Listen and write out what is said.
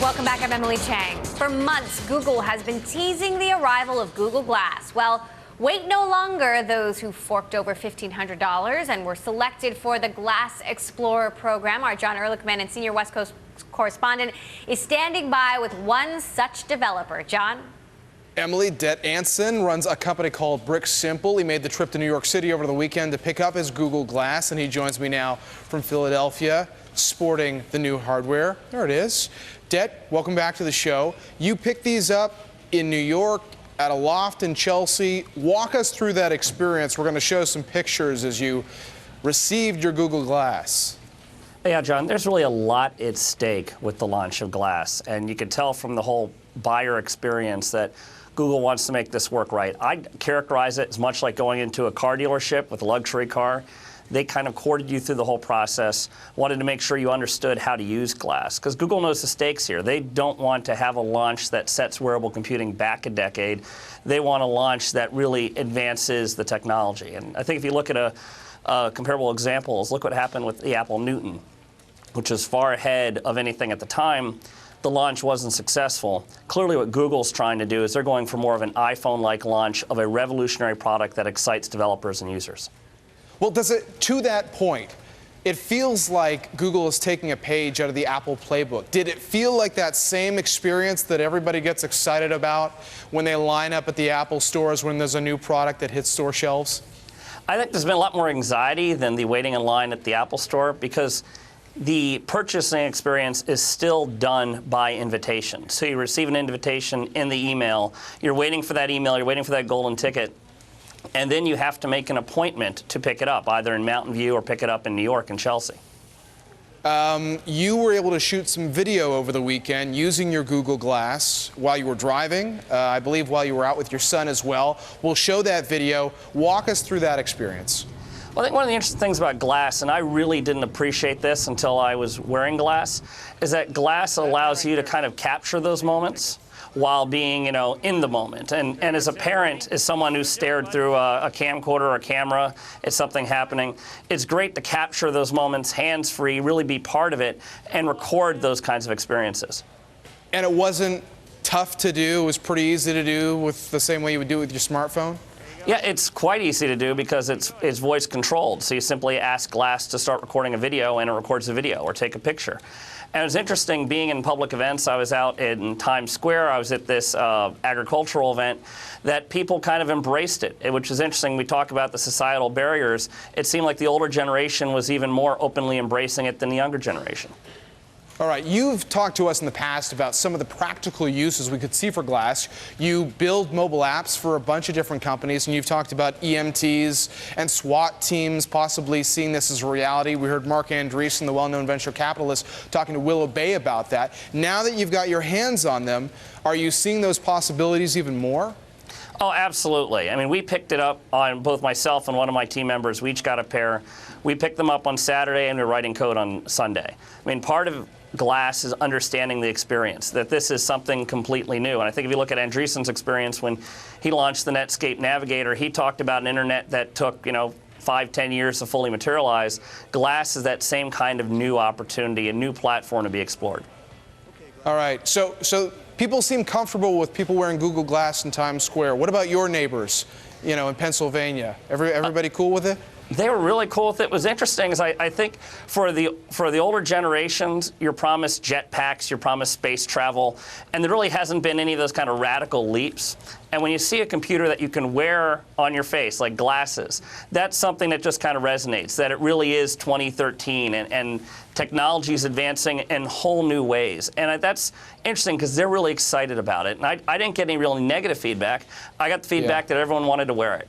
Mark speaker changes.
Speaker 1: Welcome back. I'm Emily Chang. For months, Google has been teasing the arrival of Google Glass. Well, wait no longer. Those who forked over $1,500 and were selected for the Glass Explorer program. Our Jon Erlichman and senior West Coast correspondent is standing by with one such developer. John?
Speaker 2: Emily, Det Ansinn runs a company called BrickSimple. He made the trip to New York City over the weekend to pick up his Google Glass, and he joins me now from Philadelphia, sporting the new hardware. There it is. Det, welcome back to the show. You picked these up in New York at a loft in Chelsea. Walk us through that experience. We're going to show some pictures as you received your Google Glass.
Speaker 3: Yeah, John, there's really a lot at stake with the launch of Glass, and you can tell from the whole buyer experience that Google wants to make this work right. I'd characterize it as much like going into a car dealership with a luxury car. They kind of courted you through the whole process, wanted to make sure you understood how to use Glass, because Google knows the stakes here. They don't want to have a launch that sets wearable computing back a decade. They want a launch that really advances the technology. And I think if you look at comparable examples, look what happened with the Apple Newton, which is far ahead of anything at the time. The launch wasn't successful. Clearly what Google's trying to do is they're going for more of an iPhone-like launch of a revolutionary product that excites developers and users.
Speaker 2: Well, to that point, it feels like Google is taking a page out of the Apple playbook. Did it feel like that same experience that everybody gets excited about when they line up at the Apple stores when there's a new product that hits store shelves?
Speaker 3: I think there's been a lot more anxiety than the waiting in line at the Apple store, because the purchasing experience is still done by invitation. So you receive an invitation in the email, you're waiting for that email, you're waiting for that golden ticket, and then you have to make an appointment to pick it up, either in Mountain View or pick it up in New York and Chelsea.
Speaker 2: You were able to shoot some video over the weekend using your Google Glass while you were driving, I believe while you were out with your son as well. We'll show that video. Walk us through that experience.
Speaker 3: Well, I think one of the interesting things about Glass, and I really didn't appreciate this until I was wearing Glass, is that Glass allows you to kind of capture those moments while being, in the moment. And as a parent, as someone who's stared through a camcorder or a camera at something happening, it's great to capture those moments hands-free, really be part of it, and record those kinds of experiences.
Speaker 2: And it wasn't tough to do? It was pretty easy to do with the same way you would do it with your smartphone?
Speaker 3: Yeah, it's quite easy to do because it's voice controlled. So you simply ask Glass to start recording a video and it records the video, or take a picture. And it's interesting being in public events. I was out in Times Square. I was at this agricultural event that people kind of embraced it, which is interesting. We talk about the societal barriers. It seemed like the older generation was even more openly embracing it than the younger generation.
Speaker 2: All right, you've talked to us in the past about some of the practical uses we could see for Glass. You build mobile apps for a bunch of different companies, and you've talked about EMTs and SWAT teams possibly seeing this as a reality. We heard Mark Andreessen, the well-known venture capitalist, talking to Willow Bay about that. Now that you've got your hands on them, are you seeing those possibilities even more?
Speaker 3: Oh, absolutely. I mean, we picked it up on both myself and one of my team members. We each got a pair. We picked them up on Saturday, and we're writing code on Sunday. I mean, part of Glass is understanding the experience, that this is something completely new. And I think if you look at Andreessen's experience when he launched the Netscape Navigator, he talked about an internet that took, 5-10 years to fully materialize. Glass is that same kind of new opportunity, a new platform to be explored.
Speaker 2: All right, so people seem comfortable with people wearing Google Glass in Times Square. What about your neighbors, in Pennsylvania? Everybody cool with it?
Speaker 3: They were really cool with it. It was interesting, is I think for the older generations, you're promised jetpacks, you're promised space travel, and there really hasn't been any of those kind of radical leaps. And when you see a computer that you can wear on your face, like glasses, that's something that just kind of resonates, that it really is 2013, and technology is advancing in whole new ways. And that's interesting because they're really excited about it. And I didn't get any really negative feedback. I got the feedback that everyone wanted to wear it.